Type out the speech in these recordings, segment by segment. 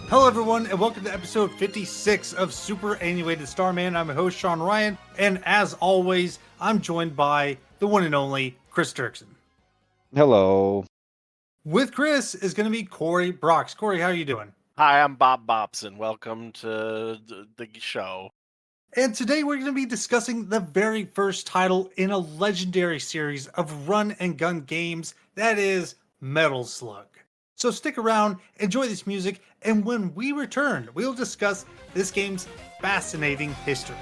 Hello, everyone, and welcome to episode 56 of Superannuated Starman. I'm your host, Sean Ryan, and as always, I'm joined by the one and only Chris Duerksen. Hello. With Chris is going to be Cory Braucks. Cory, how are you doing? Hi, I'm Bob Bobson. Welcome to the show. And today we're going to be discussing the very first title in a legendary series of run and gun games, that is Metal Slug. So stick around, enjoy this music, and when we return, we'll discuss this game's fascinating history.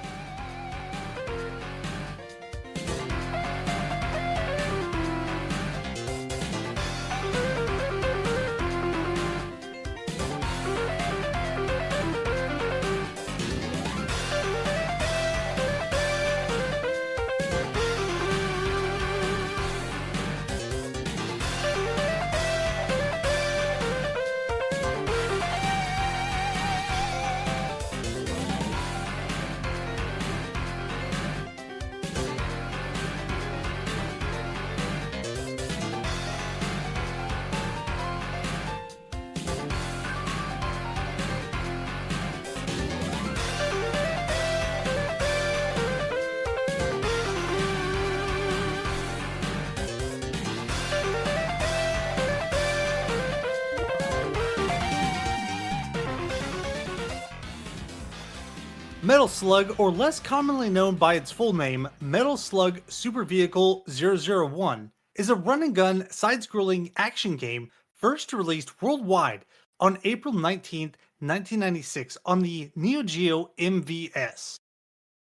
Metal Slug, or less commonly known by its full name, Metal Slug Super Vehicle 001, is a run-and-gun, side-scrolling action game first released worldwide on April 19th, 1996 on the Neo Geo MVS.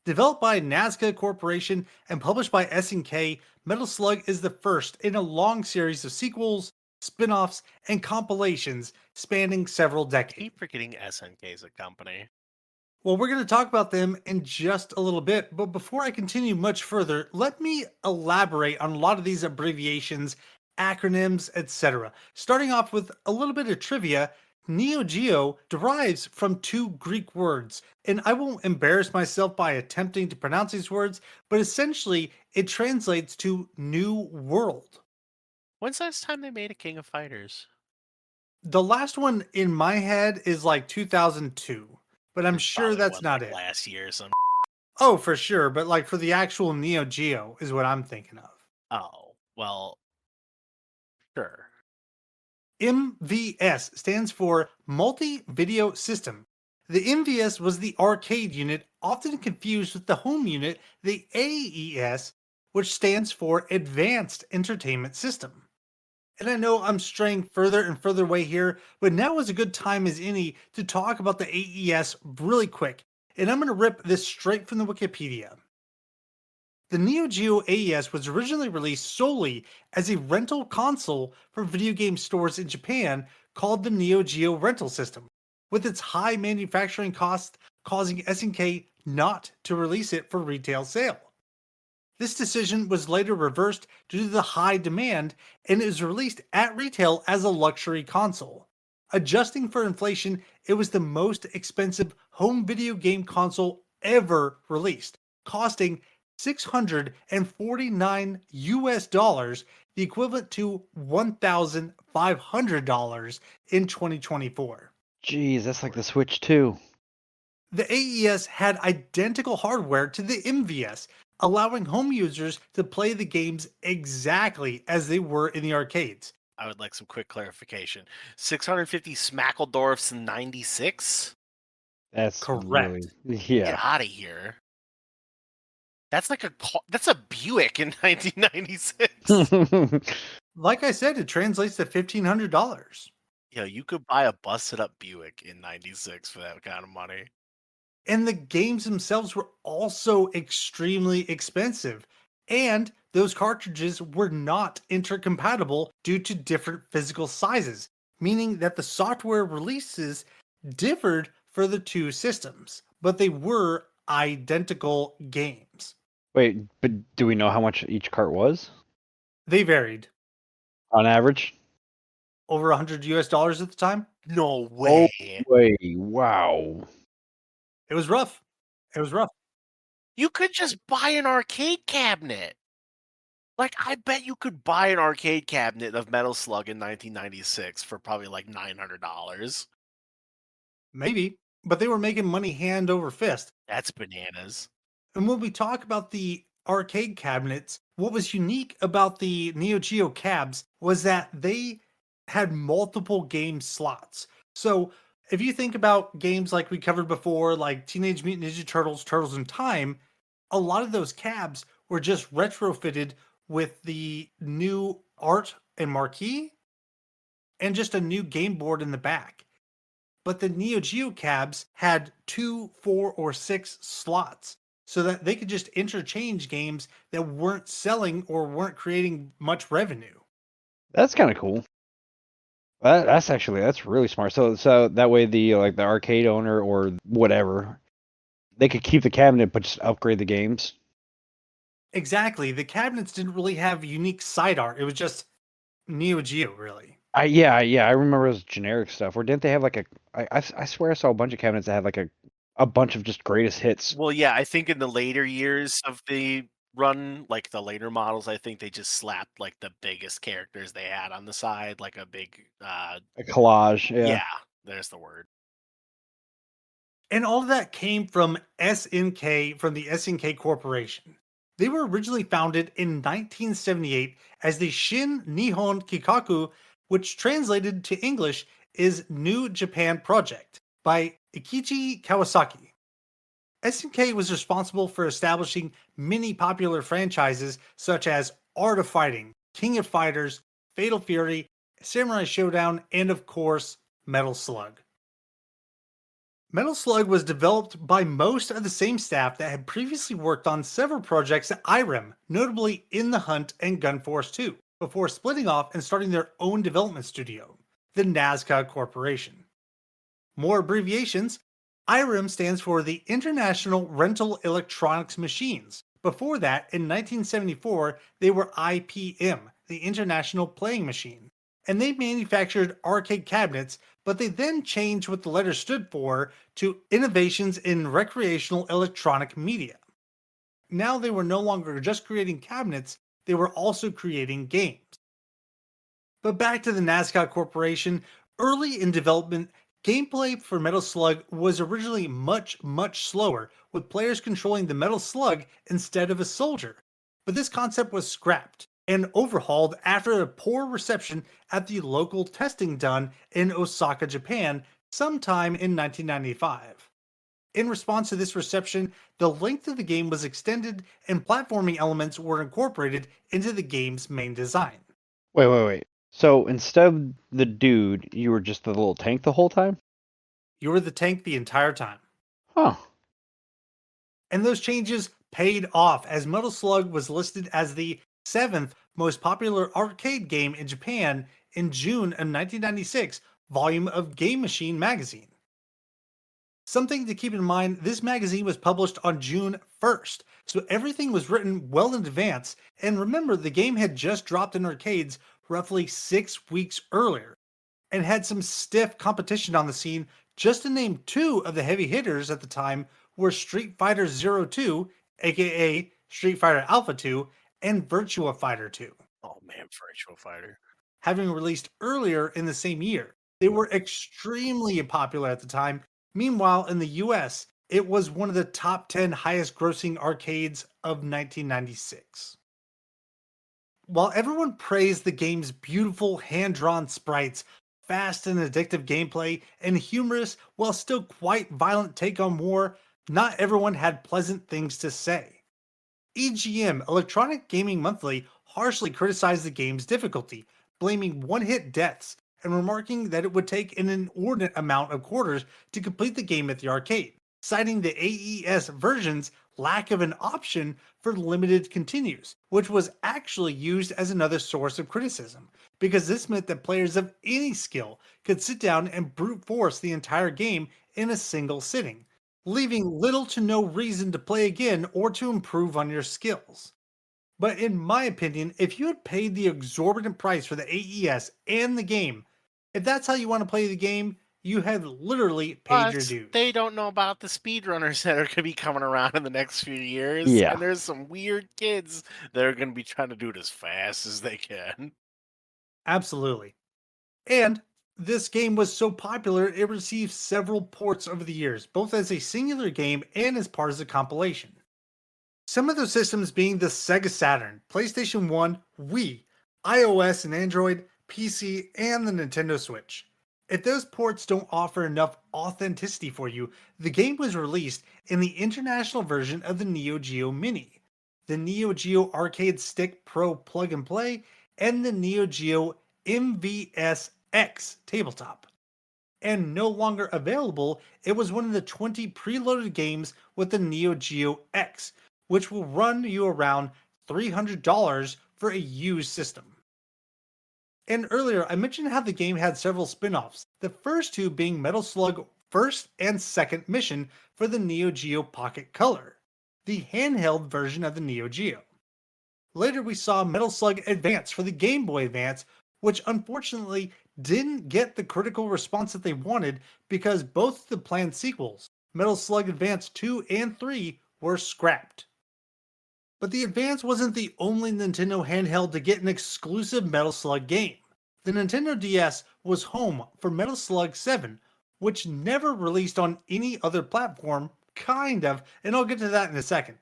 Developed by Nazca Corporation and published by SNK, Metal Slug is the first in a long series of sequels, spin-offs, and compilations spanning several I decades. keep forgetting SNK is a company. Well, we're going to talk about them in just a little bit, but before I continue much further, let me elaborate on a lot of these abbreviations, acronyms, etc. Starting off with a little bit of trivia, Neo Geo derives from two Greek words, and I won't embarrass myself by attempting to pronounce these words, but essentially it translates to New World. When's the last time they made a King of Fighters? The last one in my head is like 2002, but I'm There's sure probably that's one, not like, it. last year or some. Oh, for sure, but like for the actual Neo Geo is what I'm thinking of. Oh, well, sure. MVS stands for Multi Video System. The MVS was the arcade unit, often confused with the home unit, the AES, which stands for Advanced Entertainment System. And I know I'm straying further and further away here, but now is a good time as any to talk about the AES really quick. And I'm going to rip this straight from the Wikipedia. The Neo Geo AES was originally released solely as a rental console for video game stores in Japan called the Neo Geo Rental System, with its high manufacturing costs causing SNK not to release it for retail sale. This decision was later reversed due to the high demand and it was released at retail as a luxury console. Adjusting for inflation, it was the most expensive home video game console ever released, costing $649 US, the equivalent to $1,500 in 2024. Jeez, that's like the Switch 2. The AES had identical hardware to the MVS, allowing home users to play the games exactly as they were in the arcades. I would like some quick clarification. 650 Smackledorfs in 96? That's Correct. really Get yeah. out of here. That's like that's a Buick in 1996. Like I said, it translates to $1,500. You could buy a busted up Buick in 96 for that kind of money. And the games themselves were also extremely expensive. And those cartridges were not intercompatible due to different physical sizes, meaning that the software releases differed for the two systems, but they were identical games. Wait, but do we know how much each cart was They varied. on average? Over 100 US at the time. No way. Wait, wow. It was rough. It was rough. You could just buy an arcade cabinet. Like, I bet you could buy an arcade cabinet of Metal Slug in 1996 for probably like $900. Maybe, but they were making money hand over fist. That's bananas. And when we talk about the arcade cabinets, what was unique about the Neo Geo cabs was that they had multiple game slots. So if you think about games like we covered before, like Teenage Mutant Ninja Turtles, Turtles in Time, a lot of those cabs were just retrofitted with the new art and marquee and just a new game board in the back. But the Neo Geo cabs had 2, 4, or 6 slots so that they could just interchange games that weren't selling or weren't creating much revenue. That's kind of cool. That's really smart. So that way the like the arcade owner or whatever, they could keep the cabinet but just upgrade the games. Exactly. The cabinets didn't really have unique side art. It was just Neo Geo, really. I remember those generic stuff. Or didn't they have like I swear I saw a bunch of cabinets that had like a bunch of just greatest hits. Well, yeah, I think in the later years of the run, like the later models, I think they just slapped like the biggest characters they had on the side, like a big A collage, yeah. yeah, there's the word. And all of that came from SNK, from the SNK Corporation. They were originally founded in 1978 as the Shin Nihon Kikaku, which translated to English is New Japan Project by Ikichi Kawasaki. SNK was responsible for establishing many popular franchises such as Art of Fighting, King of Fighters, Fatal Fury, Samurai Showdown, and of course, Metal Slug. Metal Slug was developed by most of the same staff that had previously worked on several projects at IREM, notably In the Hunt and Gunforce 2, before splitting off and starting their own development studio, the Nazca Corporation. More abbreviations: IREM stands for the International Rental Electronics Machines. Before that, in 1974, they were IPM, the International Playing Machine. And they manufactured arcade cabinets, but they then changed what the letters stood for to Innovations in Recreational Electronic Media. Now they were no longer just creating cabinets, they were also creating games. But back to the Nazca Corporation, early in development, gameplay for Metal Slug was originally much slower, with players controlling the metal slug instead of a soldier. But this concept was scrapped and overhauled after a poor reception at the local testing done in Osaka, Japan, sometime in 1995. In response to this reception, the length of the game was extended and platforming elements were incorporated into the game's main design. Wait. So instead of the dude, you were just the little tank the whole time? You were the tank the entire time. Huh. And those changes paid off as Metal Slug was listed as the seventh most popular arcade game in Japan in June of 1996 volume of Game Machine magazine. Something to keep in mind, this magazine was published on June 1st, so everything was written well in advance, and remember the game had just dropped in arcades roughly 6 weeks earlier, and had some stiff competition on the scene. Just to name two of the heavy hitters at the time were Street Fighter Zero 2, aka Street Fighter Alpha 2, and Virtua Fighter 2, Oh man, Virtual Fighter. having released earlier in the same year. They were extremely popular at the time. Meanwhile, in the US, it was one of the top 10 highest grossing arcades of 1996. While everyone praised the game's beautiful hand drawn sprites, fast and addictive gameplay, and humorous while still quite violent take on war, not everyone had pleasant things to say. EGM, Electronic Gaming Monthly, harshly criticized the game's difficulty, blaming one hit deaths and remarking that it would take an inordinate amount of quarters to complete the game at the arcade, citing the AES version's lack of an option for limited continues, which was actually used as another source of criticism, because this meant that players of any skill could sit down and brute force the entire game in a single sitting, leaving little to no reason to play again or to improve on your skills. But in my opinion, if you had paid the exorbitant price for the AES and the game, if that's how you want to play the game, you have literally paid your But dues. they don't know about the speedrunners that are going to be coming around in the next few years. Yeah. And there's some weird kids that are going to be trying to do it as fast as they can. Absolutely. And This game was so popular it received several ports over the years, both as a singular game and as part of a compilation. Some of those systems being the Sega Saturn, PlayStation 1, Wii, iOS and Android, PC, and the Nintendo Switch. If those ports don't offer enough authenticity for you, the game was released in the international version of the Neo Geo Mini, the Neo Geo Arcade Stick Pro Plug and Play, and the Neo Geo MVS-X tabletop. And no longer available, it was one of the 20 preloaded games with the Neo Geo X, which will run you around $300 for a used system. And earlier, I mentioned how the game had several spin offs, the first two being Metal Slug First and Second Mission for the Neo Geo Pocket Color, the handheld version of the Neo Geo. Later, we saw Metal Slug Advance for the Game Boy Advance, which unfortunately didn't get the critical response that they wanted because both of the planned sequels, Metal Slug Advance 2 and 3, were scrapped. But the Advance wasn't the only Nintendo handheld to get an exclusive Metal Slug game. The Nintendo DS was home for Metal Slug 7, which never released on any other platform, kind of, and I'll get to that in a second.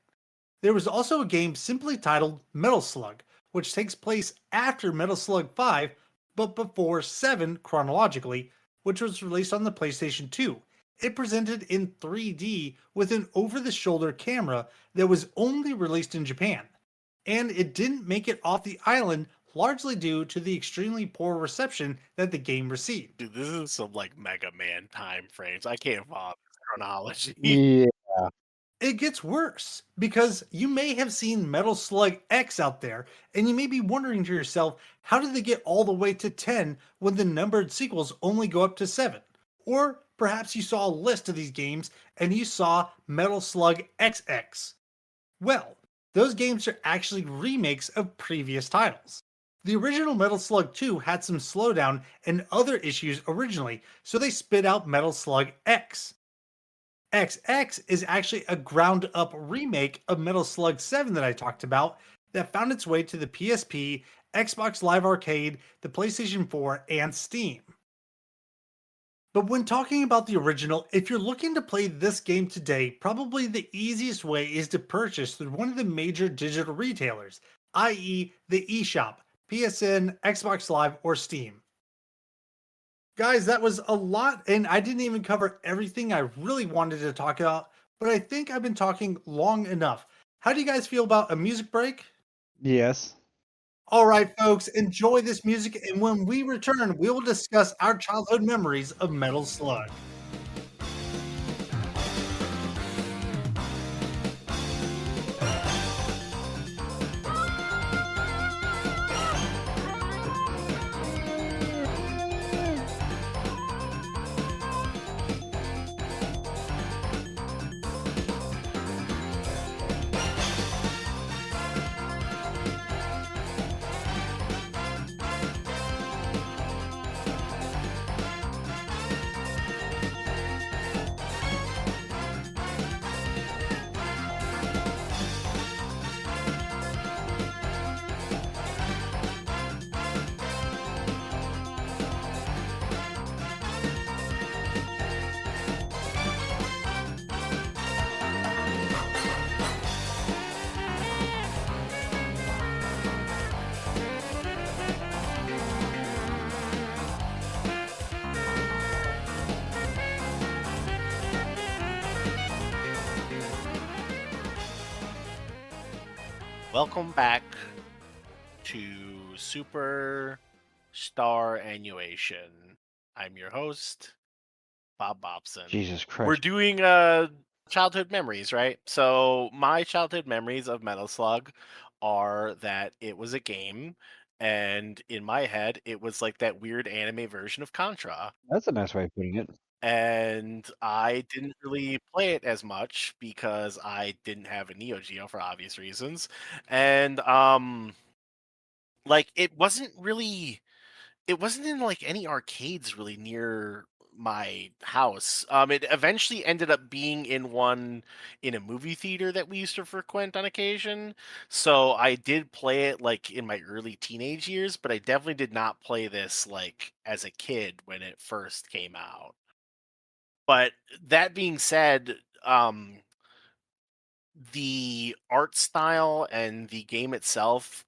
There was also a game simply titled Metal Slug, which takes place after Metal Slug 5, but before 7 chronologically, which was released on the PlayStation 2. It presented in 3D with an over the shoulder camera that was only released in Japan, and it didn't make it off the island largely due to the extremely poor reception that the game received. Dude, this is some like Mega Man time frames. I can't follow this chronology. Yeah. It gets worse because you may have seen Metal Slug X out there, and you may be wondering to yourself, how did they get all the way to 10 when the numbered sequels only go up to 7? Or perhaps you saw a list of these games and you saw Metal Slug XX. Well, those games are actually remakes of previous titles. The original Metal Slug 2 had some slowdown and other issues originally, so they spit out Metal Slug X. XX is actually a ground up remake of Metal Slug 7 that I talked about that found its way to the PSP, Xbox Live Arcade, the PlayStation 4, and Steam. But when talking about the original, if you're looking to play this game today, probably the easiest way is to purchase through one of the major digital retailers, i.e., the eShop, PSN, Xbox Live, or Steam. Guys, that was a lot, and I didn't even cover everything I really wanted to talk about, but I think I've been talking long enough. How do you guys feel about a music break? Yes. All right, folks, enjoy this music, and when we return, we will discuss our childhood memories of Metal Slug. Welcome back to Super Star Annuation. I'm your host, Bob Bobson. Jesus We're Christ. doing childhood memories, right? So my childhood memories of Metal Slug are that it was a game, and in my head, it was like that weird anime version of Contra. That's a nice way of putting it. And I didn't really play it as much because I didn't have a Neo Geo for obvious reasons. And like it wasn't in like any arcades really near my house. It eventually ended up being in a movie theater that we used to frequent on occasion. So I did play it like in my early teenage years, but I definitely did not play this like as a kid when it first came out. But that being said, the art style and the game itself,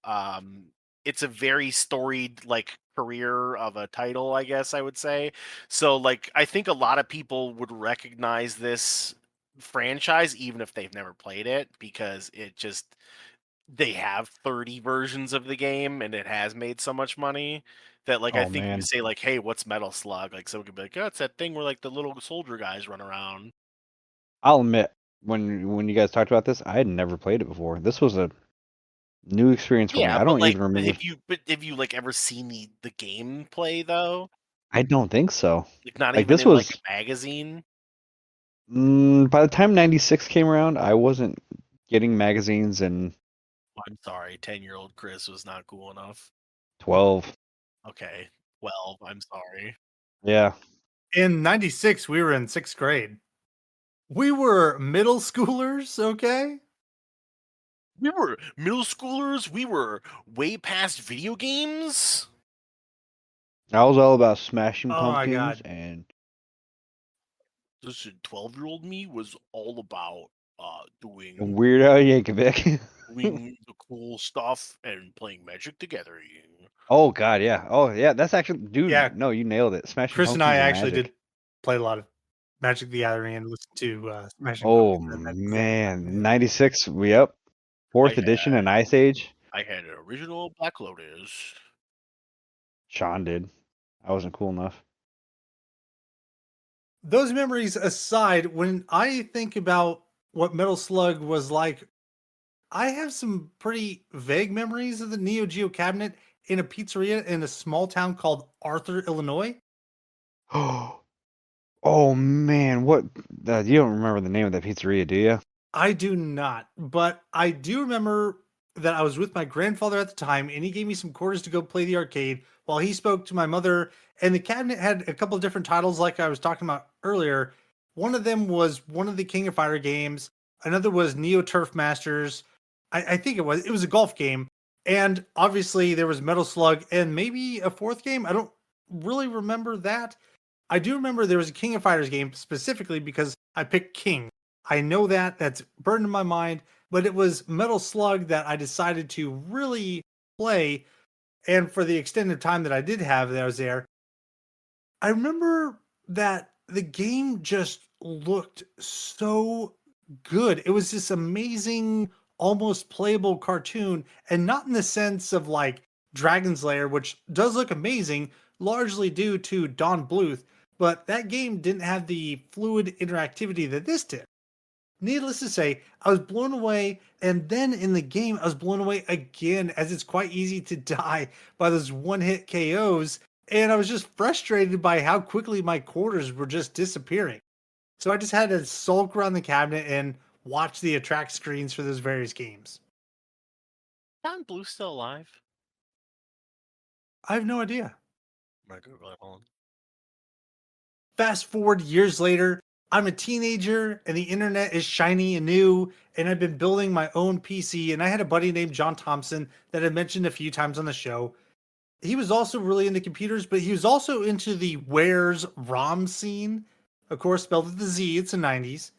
it's a very storied like career of a title, I guess I would say. So like I think a lot of people would recognize this franchise even if they've never played it, because it just they have 30 versions of the game and it has made so much money that like I Oh think if you man, say like, hey, what's Metal Slug, like someone could be like, oh, it's that thing where like the little soldier guys run around. I'll admit when you guys talked about this, I had never played it before. This was a new experience for me. Yeah, I but don't like, even remember. have you like ever seen the gameplay though? I don't think so. Like, not Like even this in like was a magazine. by the time '96 came around, I wasn't getting magazines and I'm sorry, 10-year-old Chris was not cool enough. 12. Okay, 12. I'm sorry. Yeah. In 96, we were in 6th grade. We were middle schoolers, okay? We were middle schoolers. We were way past video games. I was all about smashing Oh my pumpkins god. and Listen, 12-year-old me was all about doing Weird Al Yankovic. doing the cool stuff and playing Magic the Gathering. Oh god, yeah. Oh yeah, that's actually Yeah, dude, no, you nailed it. Smashing Chris and I Pumpkins and actually did Magic. play a lot of Magic the Gathering and listen to Smashing Oh Pumpkins at that exact man, time. 96, yep. I 4th had edition and Ice Age. I had an original Black Lotus. Sean did. I wasn't cool enough. Those memories aside, when I think about what Metal Slug was like, I have some pretty vague memories of the Neo Geo cabinet in a pizzeria in a small town called Arthur, Illinois. Oh man, what you don't remember the name of that pizzeria, do you? I do not, but I do remember that I was with my grandfather at the time, and he gave me some quarters to go play the arcade while he spoke to my mother. And the cabinet had a couple of different titles, like I was talking about earlier. One of them was one of the King of Fighter games. Another was Neo Turf Masters. I think it was a golf game, and obviously there was Metal Slug and maybe a fourth game. I don't really remember that. I do remember there was a King of Fighters game specifically because I picked King. I know that that's burned in my mind, but it was Metal Slug that I decided to really play. And for the extended time that I did have that I was there, I remember that the game just looked so good. It was this amazing, almost playable cartoon, and not in the sense of like Dragon's Lair, which does look amazing, largely due to Don Bluth, but that game didn't have the fluid interactivity that this did. Needless to say, I was blown away, and then in the game, I was blown away again, as it's quite easy to die by those one-hit KOs, and I was just frustrated by how quickly my quarters were just disappearing. So I just had to sulk around the cabinet and watch the attract screens for those various games. Don Blue still alive? I have no idea. I'm gonna Google it. Hold on. Fast forward years later, I'm a teenager and the internet is shiny and new, and I've been building my own PC. And I had a buddy named John Thompson that I mentioned a few times on the show. He was also really into computers, but he was also into the Where's ROM scene. Of course, spelled with the Z, it's the 90s.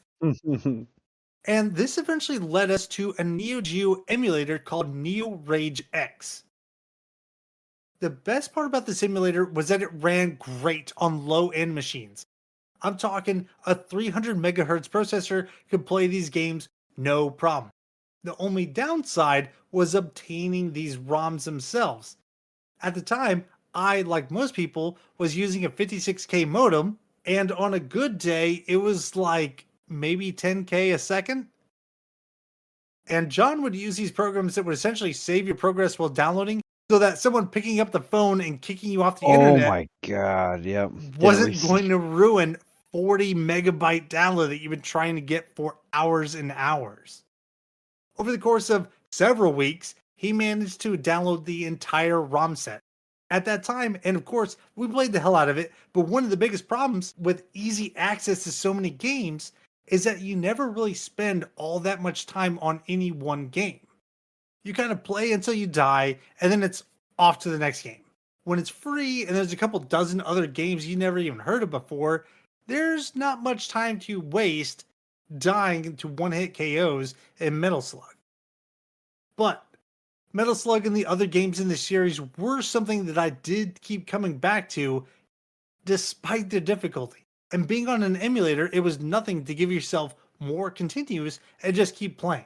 And this eventually led us to a Neo Geo emulator called Neo Rage X. The best part about the simulator was that it ran great on low end machines. I'm talking a 300 megahertz processor could play these games no problem. The only downside was obtaining these ROMs themselves. At the time, I, like most people, was using a 56K modem, and on a good day, it was like maybe 10K a second. And John would use these programs that would essentially save your progress while downloading so that someone picking up the phone and kicking you off the Oh internet my god, yep. Didn't wasn't receive. going to ruin 40 megabyte download that you've been trying to get for hours and hours. Over the course of several weeks, he managed to download the entire ROM set. at that time. And of course, we played the hell out of it. But one of the biggest problems with easy access to so many games is that you never really spend all that much time on any one game. You kind of play until you die, and then it's off to the next game. When it's free and there's a couple dozen other games you never even heard of before, there's not much time to waste dying to one hit KOs in Metal Slug. But Metal Slug and the other games in the series were something that I did keep coming back to despite the difficulty. And being on an emulator, it was nothing to give yourself more continues and just keep playing.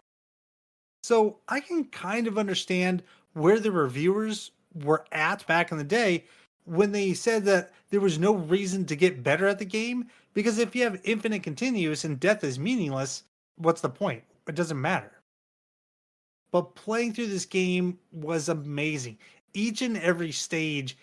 So I can kind of understand where the reviewers were at back in the day when they said that there was no reason to get better at the game because if you have infinite continuous and death is meaningless, what's the point? It doesn't matter. But playing through this game was amazing. Each and every stage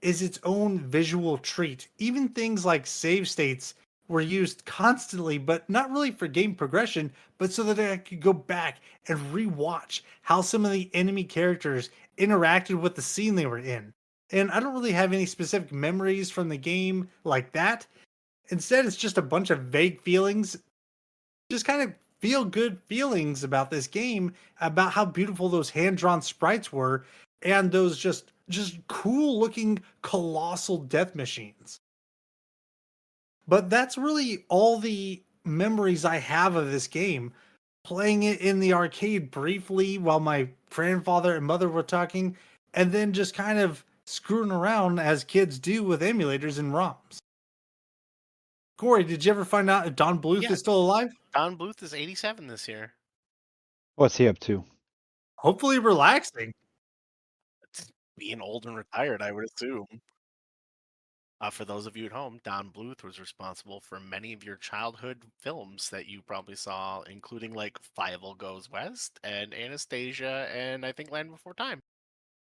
is its own visual treat. Even things like save states were used constantly, but not really for game progression, but so that I could go back and rewatch how some of the enemy characters interacted with the scene they were in. And I don't really have any specific memories from the game like that. Instead, it's just a bunch of vague feelings, just kind of feel good feelings about this game, about how beautiful those hand drawn sprites were, and those just cool looking colossal death machines. But that's really all the memories I have of this game. Playing it in the arcade briefly while my grandfather and mother were talking, and then just kind of screwing around as kids do with emulators and ROMs. Corey, did you ever find out if Don Bluth Yeah, is still alive? Don Bluth is 87 this year. What's he up to? Hopefully relaxing. It's being old and retired, I would assume. For those of you at home, Don Bluth was responsible for many of your childhood films that you probably saw, including like Fievel Goes West and Anastasia and I think Land Before Time.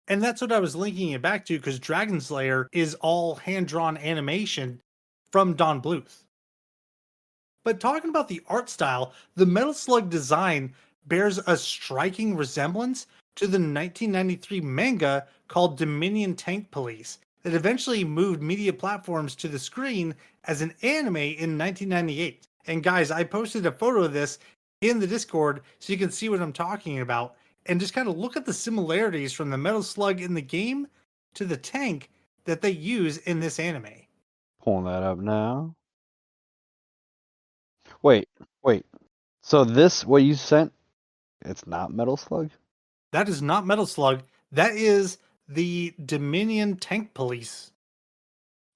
And that's what I was linking it back to because Dragon Slayer is all hand drawn animation from Don Bluth. But talking about the art style, the Metal Slug design bears a striking resemblance to the 1993 manga called Dominion Tank Police that eventually moved media platforms to the screen as an anime in 1998. And guys, I posted a photo of this in the Discord so you can see what I'm talking about and just kind of look at the similarities from the Metal Slug in the game to the tank that they use in this anime. Pulling that up now. Wait, wait. So this, what you sent, it's not Metal Slug? That is not Metal Slug. That is the Dominion Tank Police.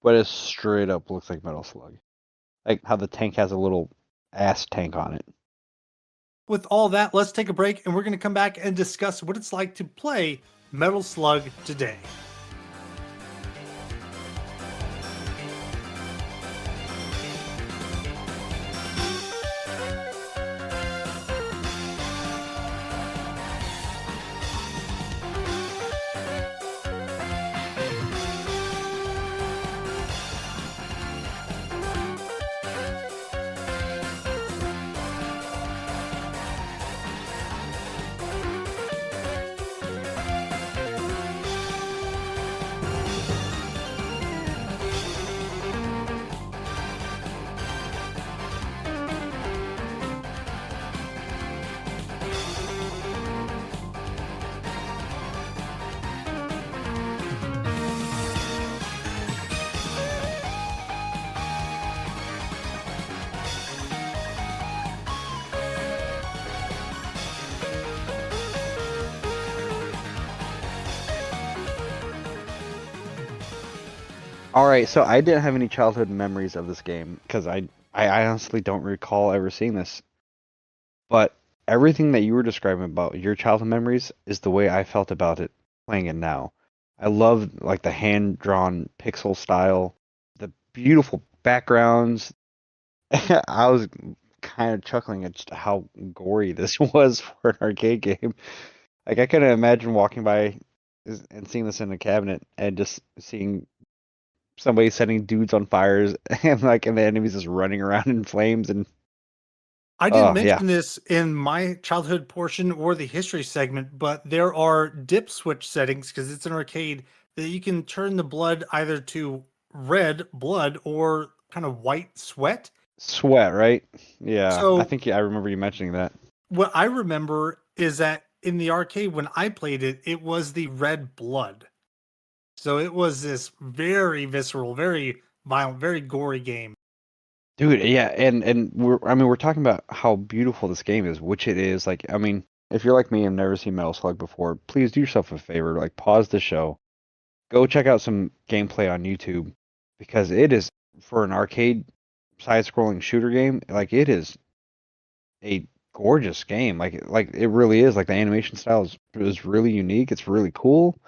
But it straight up looks like Metal Slug. Like how the tank has a little ass tank on it. With all that, let's take a break and we're going to come back and discuss what it's like to play Metal Slug today. All right, so I didn't have any childhood memories of this game because I honestly don't recall ever seeing this. But everything that you were describing about your childhood memories is the way I felt about it playing it now. I love like the hand-drawn pixel style, the beautiful backgrounds. I was kind of chuckling at just how gory this was for an arcade game. Like I couldn't imagine walking by and seeing this in a cabinet and just seeing somebody setting dudes on fires and the enemies just running around in flames and I didn't oh yeah. mention this in my childhood portion or the history segment, but there are dip switch settings because it's an arcade that you can turn the blood either to red blood or kind of white sweat. Sweat, right? Yeah, I So think I remember you mentioning that. what I remember is that in the arcade when I played it, it was the red blood. So it was this very visceral, very violent, very gory game. Dude, yeah, and we're talking about how beautiful this game is, which it is. Like, I mean, if you're like me and never seen Metal Slug before, please do yourself a favor, like pause the show, go check out some gameplay on YouTube because it is for an arcade side-scrolling shooter game, like it is a gorgeous game. Like it really is. Like the animation style is really unique. It's really cool.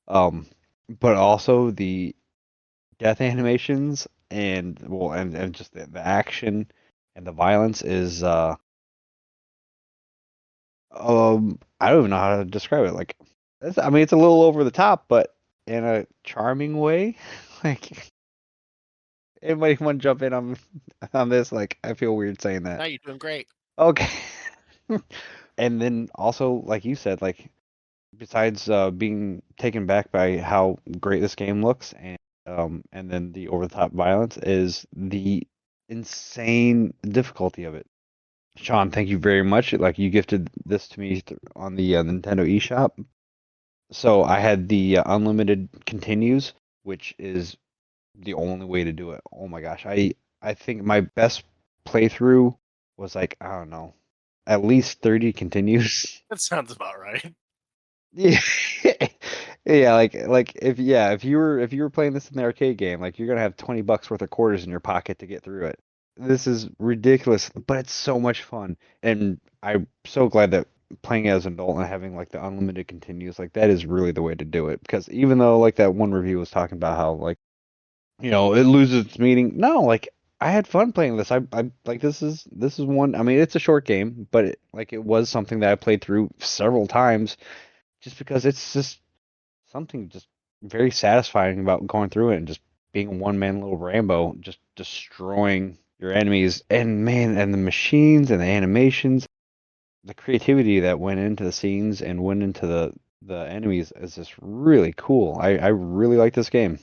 Um, but also the death animations and well and just the action and the violence is I don't even know how to describe it. Like I mean it's a little over the top, but in a charming way. Like anybody want to jump in on on this? Like I feel weird saying that. No, you're doing great. Okay. And then also like you said, like besides being taken back by how great this game looks and then the over the top violence is the insane difficulty of it. Sean, thank you very much. Like you gifted this to me on the Nintendo eShop. So I had the unlimited continues, which is the only way to do it. Oh my gosh, I think my best playthrough was like I don't know, at least 30 continues. That sounds about right. Yeah. Yeah, like if you were playing this in the arcade game, like you're gonna have $20 worth of quarters in your pocket to get through it. This is ridiculous, but it's so much fun. And I'm so glad that playing as an adult and having like the unlimited continues, like that is really the way to do it. Because even though like that one review was talking about how like, it loses its meaning. No, like I had fun playing this. I like this is one. I mean, it's a short game, but it was something that I played through several times just because it's just something just very satisfying about going through it and just being a one man little Rambo, just destroying your enemies. And man, and the machines and the animations, the creativity that went into the scenes and went into the enemies is just really cool. I really like this game.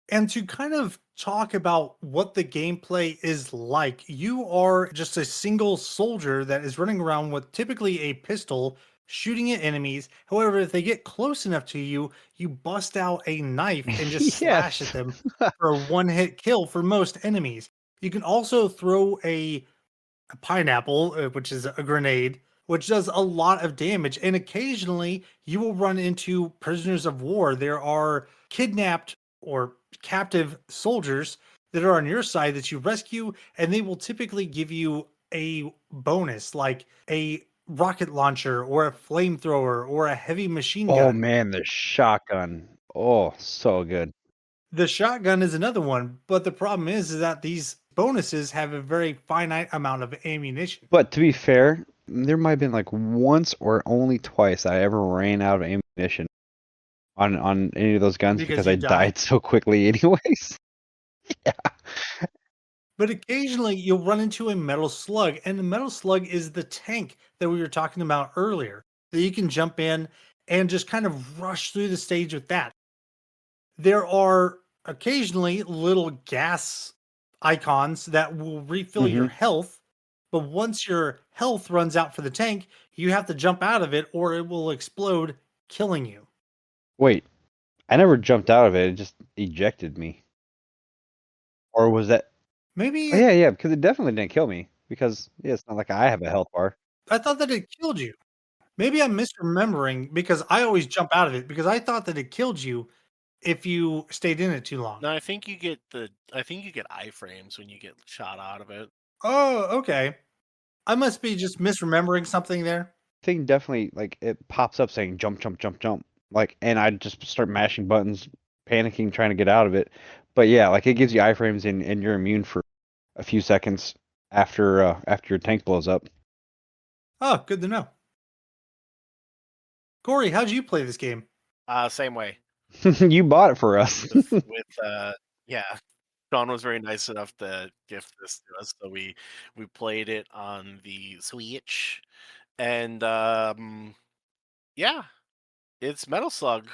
And to kind of talk about what the gameplay is like, you are just a single soldier that is running around with typically a pistol shooting at enemies. However, if they get close enough to you, you bust out a knife and just slash at Yes. them for a one hit kill for most enemies. You can also throw a pineapple, which is a grenade, which does a lot of damage. And occasionally you will run into prisoners of war. There are kidnapped or captive soldiers that are on your side that you rescue, and they will typically give you a bonus like a rocket launcher or a flamethrower or a heavy machine Oh gun. man, the shotgun. Oh, so good. The shotgun is another one, but the problem is that these bonuses have a very finite amount of ammunition But to be fair, there might have been like once or only twice I ever ran out of ammunition on any of those guns because because you I die. died so quickly anyways. Yeah. But occasionally you'll run into a metal slug, and the metal slug is the tank that we were talking about earlier, that you can jump in and just kind of rush through the stage with that. There are occasionally little gas icons that will refill your Hmm. health, but once your health runs out for the tank, you have to jump out of it or it will explode, killing you. Wait, I never jumped out of it. It just ejected me. Or was that? Maybe Oh yeah, yeah, because it definitely didn't kill me. Because yeah, it's not like I have a health bar. I thought that it killed you. Maybe I'm misremembering because I always jump out of it because I thought that it killed you if you stayed in it too long. No, I think you get iframes when you get shot out of it. Oh, okay. I must be just misremembering something there. Thing definitely like it pops up saying jump, jump, jump, jump. Like, and I just start mashing buttons, panicking, trying to get out of it. But yeah, like it gives you iframes and you're immune for a few seconds after your tank blows up. Oh, good to know. Corey, how'd you play this game? Same way You bought it for us. with yeah. Sean was very nice enough to gift this to us, so we played it on the Switch, and yeah, it's Metal Slug.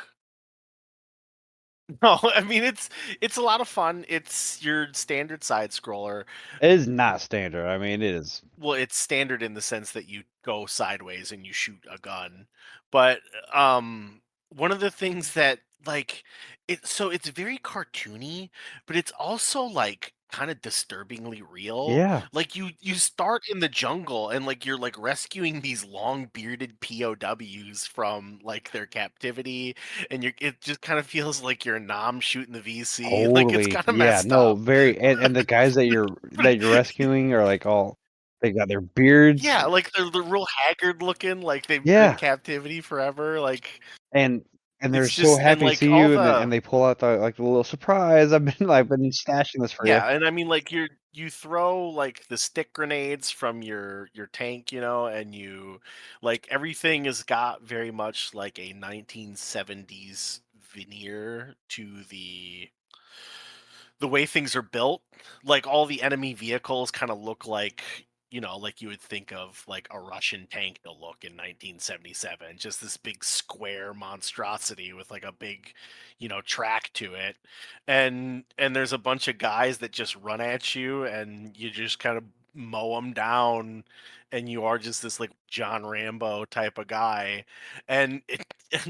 No, I mean it's a lot of fun. It's your standard side scroller. It is not standard. I mean, it is. Well, it's standard in the sense that you go sideways and you shoot a gun. But one of the things that like it's very cartoony, but it's also like kind of disturbingly real. Yeah, Like you start in the jungle and like you're like rescuing these long-bearded POWs from like their captivity and it just kind of feels like you're Nam shooting the VC. Like it's totally. kind of Yeah, messed no, up. very. And the guys that you're But rescuing are like all they got their beards. yeah, like, they're real haggard looking, like, they've been in Yeah, captivity forever, like, and they're it's so just and, happy to like, see all you, and the they pull out the like the little surprise. I've been stashing this for you. yeah, and I mean, like, you throw, like, the stick grenades from your tank, and like, everything has got very much like a 1970s veneer to the way things are built, like all the enemy vehicles kind of look like, like you would think of like a Russian tank to look in 1977, just this big square monstrosity with like a big, track to it. And there's a bunch of guys that just run at you and you just kind of mow them down and you are just this like John Rambo type of guy. And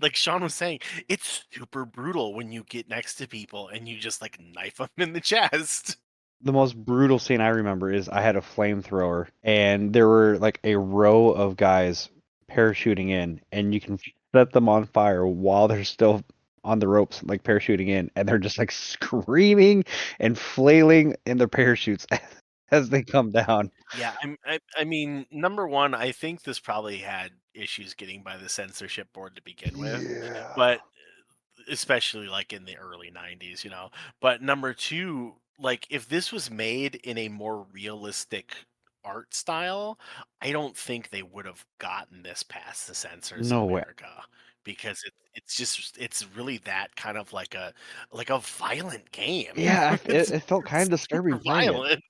like Sean was saying, it's super brutal when you get next to people and you just like knife them in the chest. The most brutal scene I remember is I had a flamethrower, and there were like a row of guys parachuting in, and you can set them on fire while they're still on the ropes, like parachuting in, and they're just like screaming and flailing in their parachutes as they come down. Yeah, I mean, number one, I think this probably had issues getting by the censorship board to begin with, Yeah. but especially like in the early 90s, But number two, like if this was made in a more realistic art style, I don't think they would have gotten this past the censors in No way. America because it's really that kind of like a violent game. Yeah, It's it felt kind of disturbing super playing it. violent.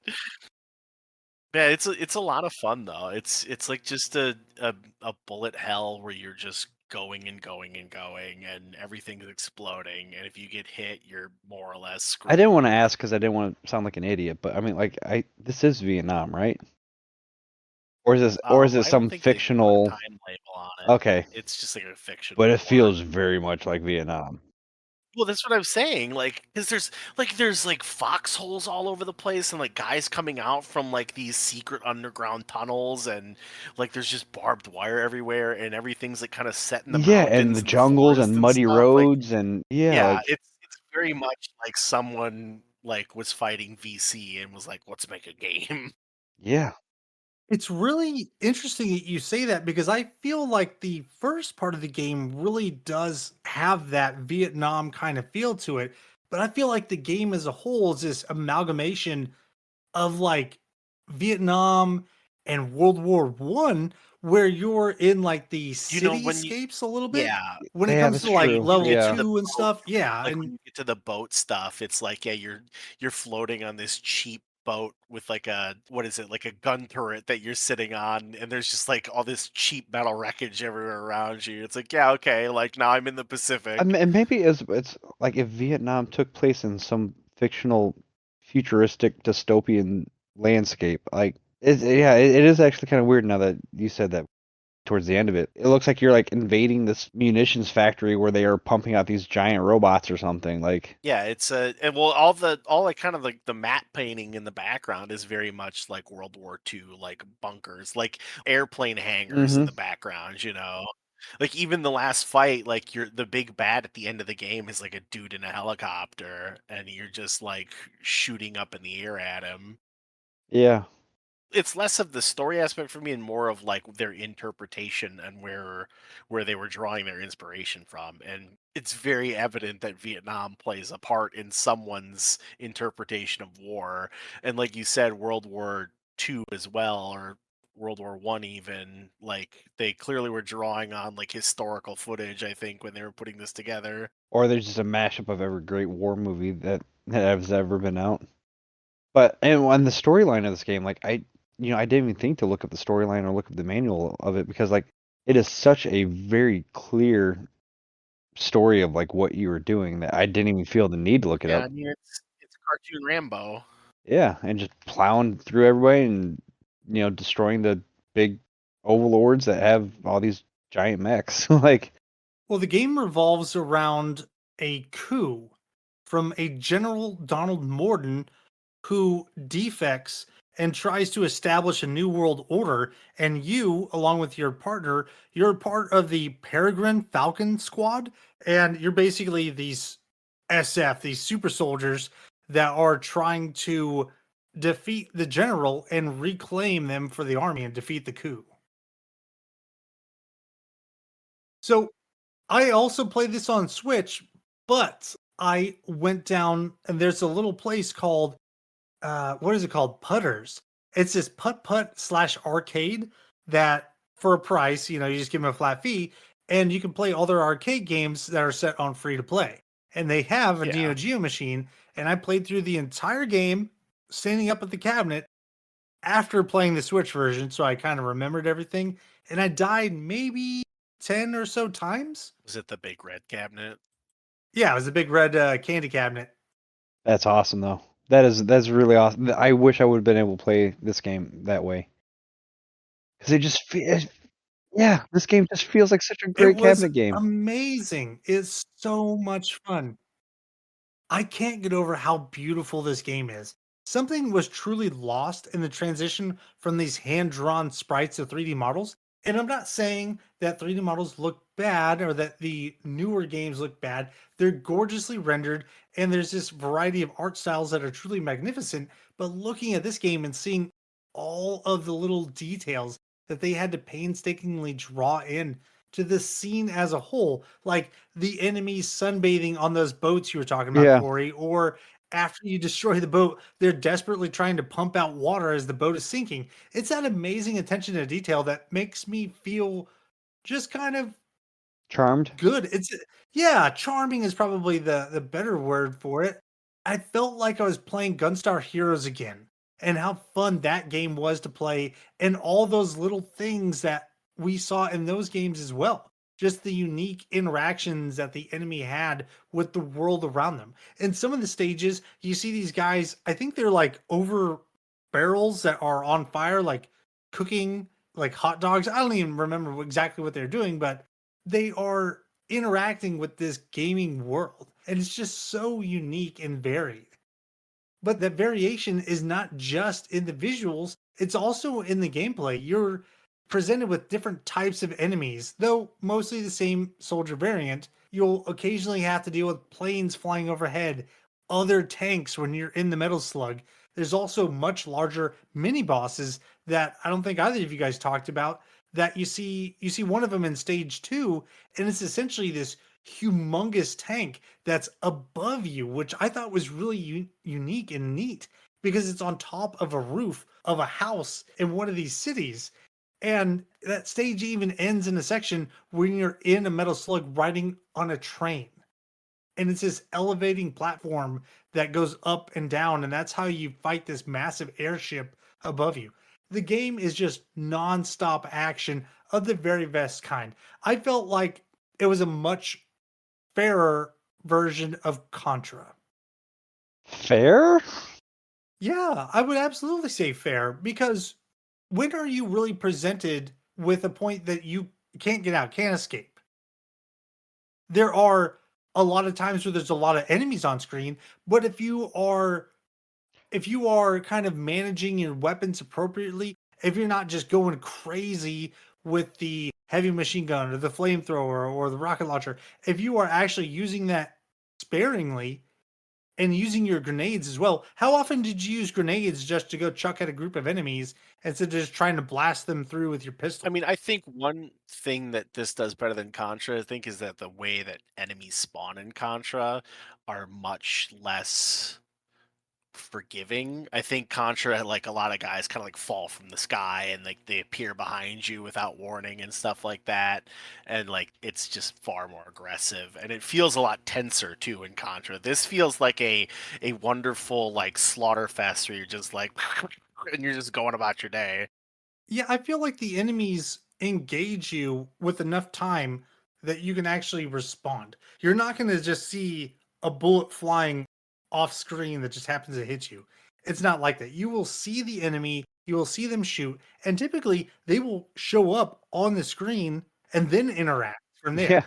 Yeah, it's a lot of fun though. It's like just a bullet hell where you're just going and going and going and everything's exploding and if you get hit, you're more or less I didn't want to screwed. ask because I didn't want to sound like an idiot, but I mean, like, this is Vietnam, right? Or is it I don't some think they put a fictional? time label on it. Okay, It's just like a but fictional it war. feels very much like Vietnam. Well, that's what I'm saying. Like, because there's foxholes all over the place, and like guys coming out from like these secret underground tunnels, and like there's just barbed wire everywhere, and everything's like kind of set in the Yeah, and the mountains and the jungles forest and and muddy stuff. Like, roads and yeah, yeah, like it's very much like someone like was fighting VC and was like, let's make a game. yeah. It's really interesting that you say that because I feel like the first part of the game really does have that Vietnam kind of feel to it. But I feel like the game as a whole is this amalgamation of like Vietnam and World War One, where you're in like the When you cityscapes a little bit yeah, when it Yeah, comes that's to like true. when you level get to Yeah. the 2 and boat, stuff. Yeah, like when and you get to the boat stuff, it's like, yeah, you're floating on this cheap boat with like a what is it, like a gun turret that you're sitting on, and there's just like all this cheap metal wreckage everywhere around you. It's like, yeah, okay, like now I'm in the Pacific. And maybe it's like if Vietnam took place in some fictional futuristic dystopian landscape. Like yeah, it is actually kind of weird now that you said that towards the end of it. It looks like you're like invading this munitions factory where they are pumping out these giant robots or something. Like, Yeah, it's a and well, all like kind of like the matte painting in the background is very much like World War II, like bunkers, like airplane hangars in hmm the background. Like even the last fight, like you're the big bad at the end of the game is like a dude in a helicopter, and you're just like shooting up in the air at him. yeah. It's less of the story aspect for me and more of like their interpretation and where they were drawing their inspiration from, and it's very evident that Vietnam plays a part in someone's interpretation of war, and like you said, World War II as well, or World War One even, like they clearly were drawing on like historical footage, I think, when they were putting this together. Or there's just a mashup of every great war movie that has ever been out. But and on the storyline of this game, like I didn't even think to look up the storyline or look up the manual of it because like it is such a very clear story of like what you were doing that I didn't even feel the need to look it Yeah, up. I mean it's cartoon Rambo. Yeah, and just plowing through everybody and destroying the big overlords that have all these giant mechs. Like, Well, the game revolves around a coup from a General Donald Morden who defects and tries to establish a new world order. And you, along with your partner, you're part of the Peregrine Falcon Squad. And you're basically these SF, these super soldiers that are trying to defeat the general and reclaim them for the army and defeat the coup. So I also played this on Switch, but I went down and there's a little place called what is it called? Putters. It's this putt putt slash arcade that for a price, you just give them a flat fee and you can play all their arcade games that are set on free to play. And they have a Neo Yeah. Geo machine, and I played through the entire game standing up at the cabinet after playing the Switch version, so I kind of remembered everything. And I died maybe 10 or so times. Was it the big red cabinet? Yeah, it was a big red candy cabinet. that's awesome though. That's really awesome. I wish I would have been able to play this game that way because it just yeah, this game just feels like such a It great was cabinet game. amazing. It's so much fun. I can't get over how beautiful this game is. Something was truly lost in the transition from these hand drawn sprites to 3D models. And I'm not saying that 3D models look bad or that the newer games look bad. They're gorgeously rendered, and there's this variety of art styles that are truly magnificent. But looking at this game and seeing all of the little details that they had to painstakingly draw in to the scene as a whole, like the enemies sunbathing on those boats you were talking about, Yeah, Cory, or after you destroy the boat, they're desperately trying to pump out water as the boat is sinking. It's that amazing attention to detail that makes me feel just kind of Charmed. good. It's yeah, charming is probably the better word for it. I felt like I was playing Gunstar Heroes again and how fun that game was to play and all those little things that we saw in those games as well. Just the unique interactions that the enemy had with the world around them. In some of the stages, you see these guys, I think they're like over barrels that are on fire, like cooking like hot dogs. I don't even remember exactly what they're doing, but they are interacting with this gaming world. And it's just so unique and varied. But that variation is not just in the visuals, it's also in the gameplay. You're presented with different types of enemies, though mostly the same soldier variant. You'll occasionally have to deal with planes flying overhead, other tanks when you're in the Metal Slug. There's also much larger mini bosses that I don't think either of you guys talked about that you see one of them in stage 2 and it's essentially this humongous tank that's above you, which I thought was really unique and neat because it's on top of a roof of a house in one of these cities. And that stage even ends in a section when you're in a metal slug riding on a train. And it's this elevating platform that goes up and down. And that's how you fight this massive airship above you. The game is just nonstop action of the very best kind. I felt like it was a much fairer version of Contra. Fair? Yeah, I would absolutely say fair because when are you really presented with a point that you can't get out, can't escape? There are a lot of times where there's a lot of enemies on screen, but if you are kind of managing your weapons appropriately, if you're not just going crazy with the heavy machine gun or the flamethrower or the rocket launcher, if you are actually using that sparingly, and using your grenades as well. How often did you use grenades just to go chuck at a group of enemies instead of just trying to blast them through with your I pistol? mean, I think one thing that this does better than Contra, I think, is that the way that enemies spawn in Contra are much less forgiving. I think Contra, like a lot of guys, kind of like fall from the sky and like they appear behind you without warning and stuff like that, and like it's just far more aggressive and it feels a lot tenser too in Contra. This feels like a wonderful like slaughter fest where you're just like and you're just going about your day. Yeah, I feel like the enemies engage you with enough time that you can actually respond. You're not going to just see a bullet flying off screen that just happens to hit you. It's not like that. You will see the enemy, you will see them shoot, and typically they will show up on the screen and then interact from Yeah. there.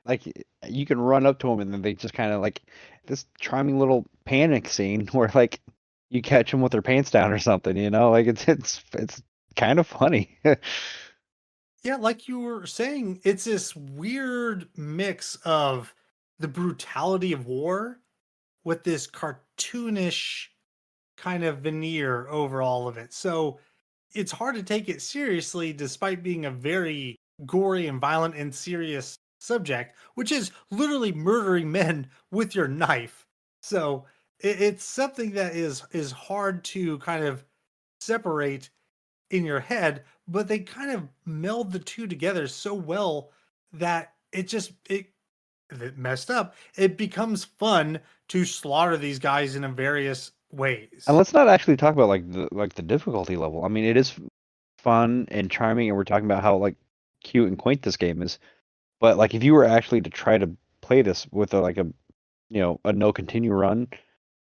Like you can run up to them and then they just kind of like this charming little panic scene where like you catch them with their pants down or something, you know? Like it's kind of funny. Yeah, like you were saying, it's this weird mix of the brutality of war with this cartoonish kind of veneer over all of it. So it's hard to take it seriously despite being a very gory and violent and serious subject, which is literally murdering men with your knife. So it's something that is hard to kind of separate in your head, but they kind of meld the two together so well that if it messed up, it becomes fun to slaughter these guys in a various And ways. let's not actually talk about like the difficulty level. I mean, it is fun and charming, and we're talking about how like cute and quaint this game is. But like, if you were actually to try to play this with a a no continue run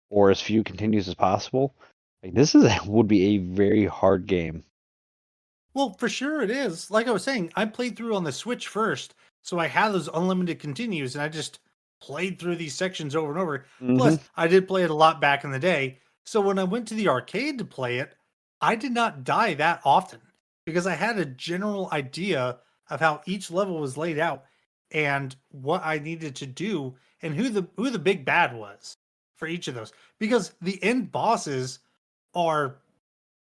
or as few continues as possible, like this is would be a very hard game. Well, for sure it is. Like I was saying, I played through on the Switch first, so I had those unlimited continues, and I just played through these sections over and over. Hmm. Plus, I did play it a lot back in the day. So when I went to the arcade to play it, I did not die that often because I had a general idea of how each level was laid out and what I needed to do and who the big bad was for each of those. Because the end bosses are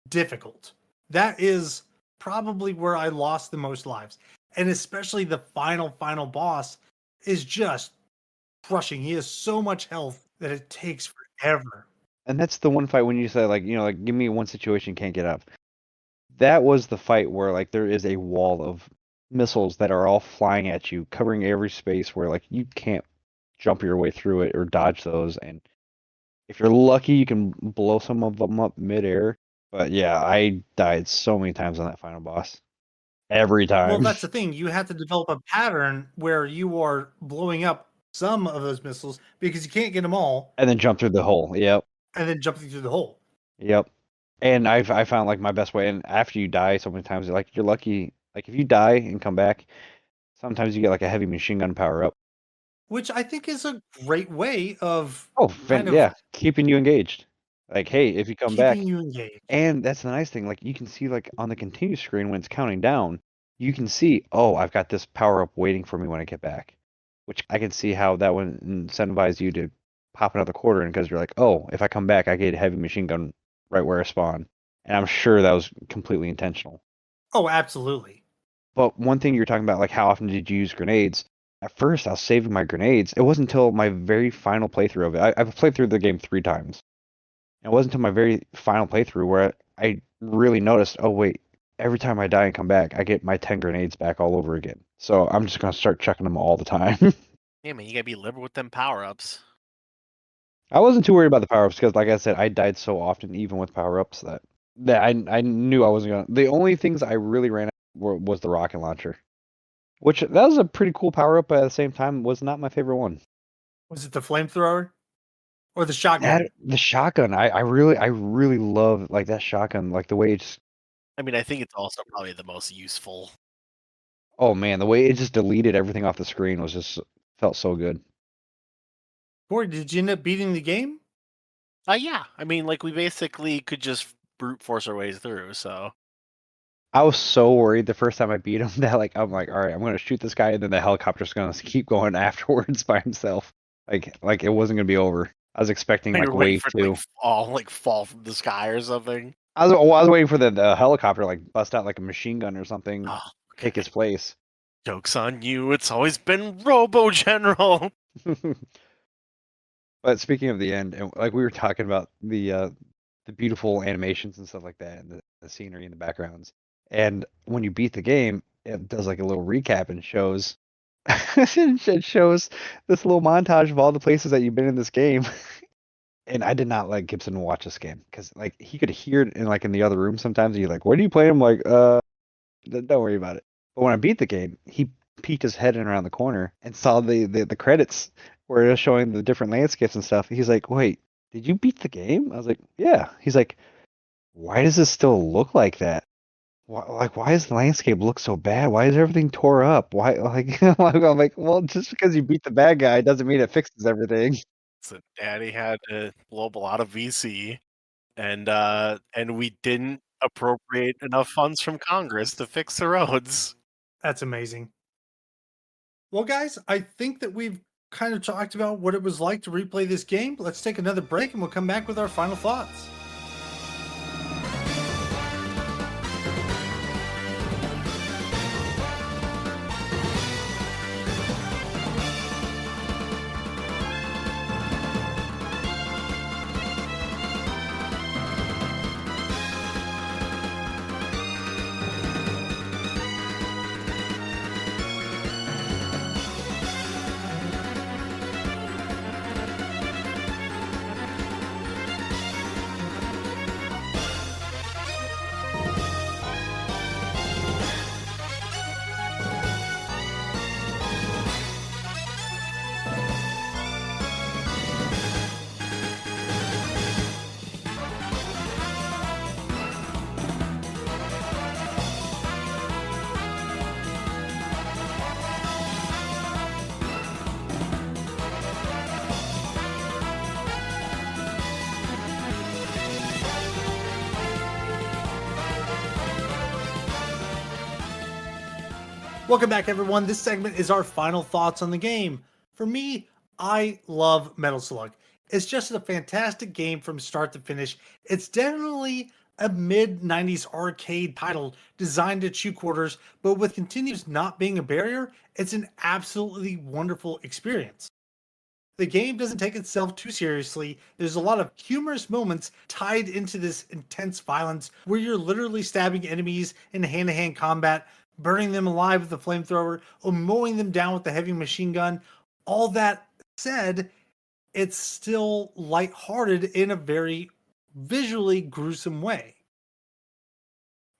difficult. That is probably where I lost the most lives. And especially the final boss is just crushing. He has so much health that it takes forever. And that's the one fight when you say like, like give me one situation can't get up. That was the fight where like there is a wall of missiles that are all flying at you, covering every space where like you can't jump your way through it or dodge those. And if you're lucky, you can blow some of them up midair. But yeah, I died so many times on that final boss. Every Well, time. that's the thing. You have to develop a pattern where you are blowing up some of those missiles because you can't get them all And then jump through the hole. Yep. and then jumping through the hole. Yep. And I found like my best way. And after you die so many times, like you're lucky. Like if you die and come back, sometimes you get like a heavy machine gun power up. Which I think is a great way of Oh, kind of yeah, keeping you engaged. Like, hey, if you come back, keeping you engaged. and that's the nice thing. Like you can see like on the continue screen when it's counting down, you can see, oh, I've got this power up waiting for me when I get back. Which I can see how that would incentivize you to pop another quarter in because you're like, oh, if I come back, I get a heavy machine gun right where I spawn. And I'm sure that was completely intentional. Oh, absolutely. But one thing you're talking about, like how often did you use grenades? At first, I was saving my grenades. It wasn't until my very final playthrough of it. I've played through the game 3 times. It wasn't until my very final playthrough where I really noticed, oh wait, every time I die and come back, I get my 10 grenades back all over again. So I'm just gonna start chucking them all the time. Yeah, man, you gotta be liberal with them power ups. I wasn't too worried about the power-ups because, like I said, I died so often, even with power-ups, that I knew I wasn't gonna. The only things I really ran out was the rocket launcher, which that was a pretty cool power-up, but at the same time was not my favorite one. Was it the flamethrower or the shotgun? The shotgun, I really love like that shotgun, like the way it's. I mean, I think it's also probably the most useful. Oh man, the way it just deleted everything off the screen was just felt so good. Cory, did you end up beating the game? Yeah. I mean, like we basically could just brute force our ways through. So I was so worried the first time I beat him that like I'm like, all right, I'm gonna shoot this guy, and then the helicopter's gonna keep going afterwards by himself. Like it wasn't gonna be over. I was expecting you like were waiting wave for it to two. like fall from the sky or something. I was waiting for the helicopter like bust out like a machine gun or something, Oh, take okay. his place. Joke's on you. It's always been Robo General. But speaking of the end, and like we were talking about the beautiful animations and stuff like that, and the scenery and the backgrounds. And when you beat the game, it does like a little recap and shows it shows this little montage of all the places that you've been in this game. And I did not let Gibson watch this game because like he could hear it in like in the other room sometimes. And he's like, "What are you playing?" I'm like, don't worry about it." But when I beat the game, he peeked his head in around the corner and saw the credits where it was showing the different landscapes and stuff. He's like, "Wait, did you beat the game?" I was like, "Yeah." He's like, "Why does it still look like that? Why does the landscape look so bad? Why is everything tore up? Why like?" I'm like, "Well, just because you beat the bad guy doesn't mean it fixes everything." So Daddy had to blow up a lot of VC, and we didn't appropriate enough funds from Congress to fix the roads. That's amazing. Well, guys, I think that we've kind of talked about what it was like to replay this game. Let's take another break and we'll come back with our final thoughts. Welcome back, everyone. This segment is our final thoughts on the game. For me, I love Metal Slug. It's just a fantastic game from start to finish. It's definitely a mid 90s arcade title designed to chew quarters, but with continues not being a barrier, it's an absolutely wonderful experience. The game doesn't take itself too seriously. There's a lot of humorous moments tied into this intense violence where you're literally stabbing enemies in hand to hand combat, burning them alive with the flamethrower, or mowing them down with the heavy machine gun. All that said, it's still lighthearted in a very visually gruesome way.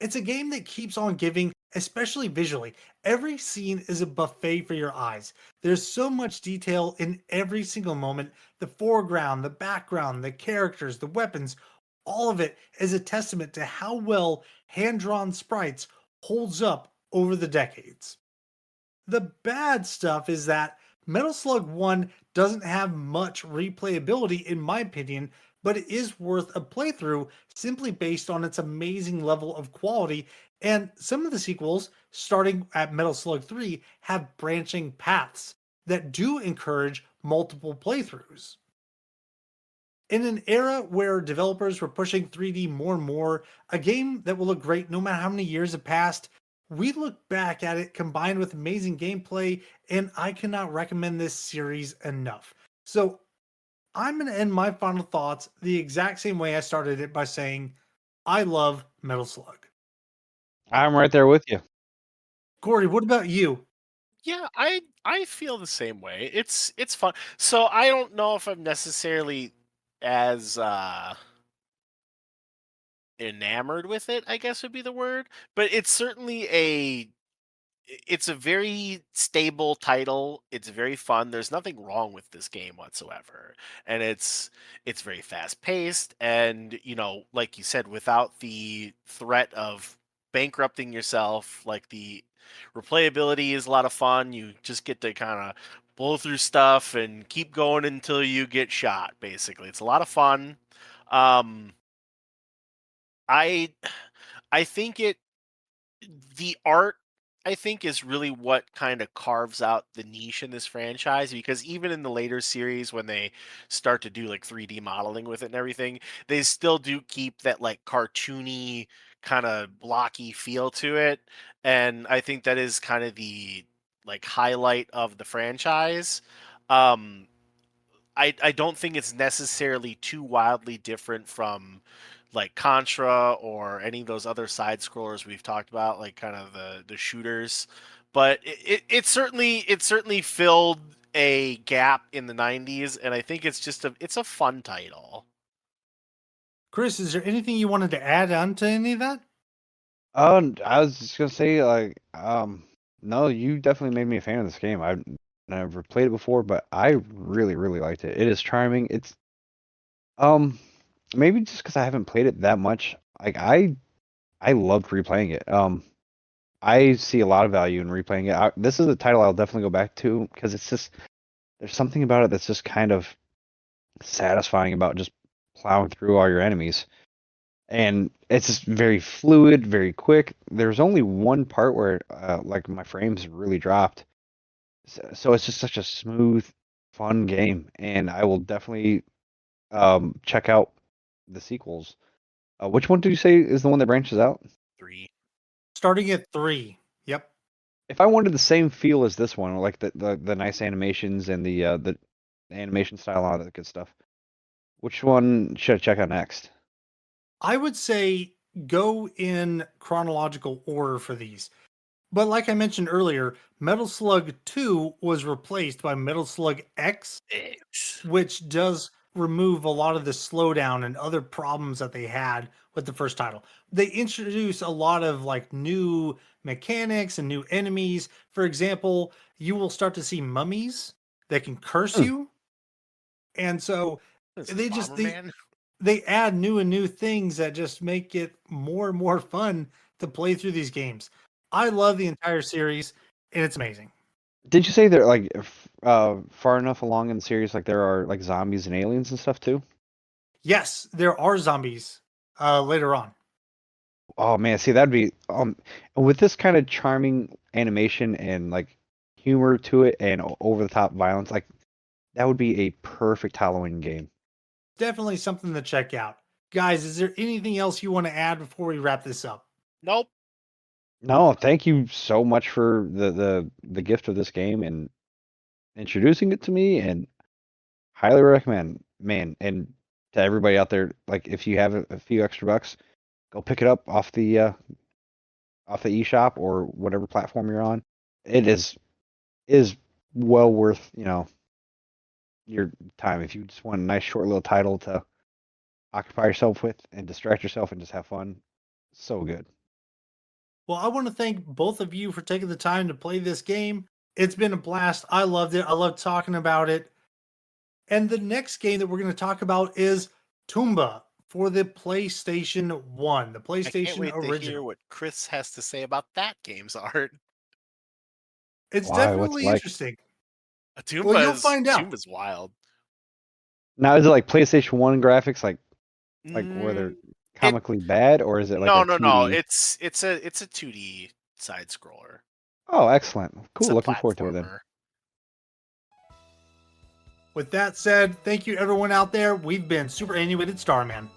It's a game that keeps on giving, especially visually. Every scene is a buffet for your eyes. There's so much detail in every single moment. The foreground, the background, the characters, the weapons, all of it is a testament to how well hand drawn sprites holds up over the decades. The bad stuff is that Metal Slug 1 doesn't have much replayability, in my opinion, but it is worth a playthrough simply based on its amazing level of quality. And some of the sequels, starting at Metal Slug 3, have branching paths that do encourage multiple playthroughs. In an era where developers were pushing 3D more and more, a game that will look great no matter how many years have passed, we look back at it combined with amazing gameplay, and I cannot recommend this series enough. So I'm going to end my final thoughts the exact same way I started it by saying, I love Metal Slug. I'm right there with you. Cory, what about you? Yeah, I feel the same way. It's fun. So I don't know if I'm necessarily as enamored with it, I guess would be the word, but it's certainly it's a very stable title. It's very fun. There's nothing wrong with this game whatsoever. And it's very fast paced and like you said, without the threat of bankrupting yourself, like the replayability is a lot of fun. You just get to kind of blow through stuff and keep going until you get shot, basically. It's a lot of fun. Um I I think the art I think is really what kind of carves out the niche in this franchise, because even in the later series when they start to do like 3D modeling with it and everything, they still do keep that like cartoony kind of blocky feel to it, and I think that is kind of the like highlight of the franchise. Um I don't think it's necessarily too wildly different from like Contra or any of those other side scrollers we've talked about, like kind of the shooters. But it certainly filled a gap in the '90s, and I think it's a fun title. Chris, is there anything you wanted to add on to any of that? Oh, I was just gonna say, like, No, you definitely made me a fan of this game. I've never played it before, but I really, really liked it. It is charming. It's um maybe just because I haven't played it that much. Like I loved replaying it. I see a lot of value in replaying it. This is a title I'll definitely go back to because it's just there's something about it that's just kind of satisfying about just plowing through all your enemies. And it's just very fluid, very quick. There's only one part where like my frames really dropped. So it's just such a smooth, fun game, and I will definitely check out the sequels. Which one did you say is the one that branches out? 3. Starting at 3. Yep. If I wanted the same feel as this one, like the nice animations and the animation style, all that good stuff, which one should I check out next? I would say go in chronological order for these. But like I mentioned earlier, Metal Slug 2 was replaced by Metal Slug X, X. which does remove a lot of the slowdown and other problems that they had with the first title. They introduce a lot of like new mechanics and new enemies. For example, you will start to see mummies that can curse Hmm. you. And so This is they just Bomberman. they add new and new things that just make it more and more fun to play through these games. I love the entire series and it's amazing. Did you say they're like far enough along in the series, like there are like zombies and aliens and stuff too? Yes, there are zombies later on. Oh man, see that'd be with this kind of charming animation and like humor to it and over the top violence, like that would be a perfect Halloween game. Definitely something to check out. Guys, is there anything else you want to add before we wrap this up? Nope. No, thank you so much for the gift of this game and introducing it to me and highly recommend, man. And to everybody out there, like if you have a few extra bucks, go pick it up off the eShop or whatever platform you're on. It is well worth, your time if you just want a nice short little title to occupy yourself with and distract yourself and just have fun. So good. Well, I want to thank both of you for taking the time to play this game. It's been a blast. I loved it. I loved talking about it. And the next game that we're going to talk about is Toomba for the PlayStation 1, the I can't PlayStation wait to hear original. what Chris has to say about that game's art. It's Why? What's it definitely like? interesting. Well, you'll Toomba's find out. Toomba's wild. Now is it like PlayStation 1 graphics like where they're Mm, it comically bad or is it like no a no no. 2D? It's a 2D side scroller. Oh, excellent. It's Cool. a Looking forward to it then. platformer. With that said, thank you everyone out there. We've been Superannuated Starman.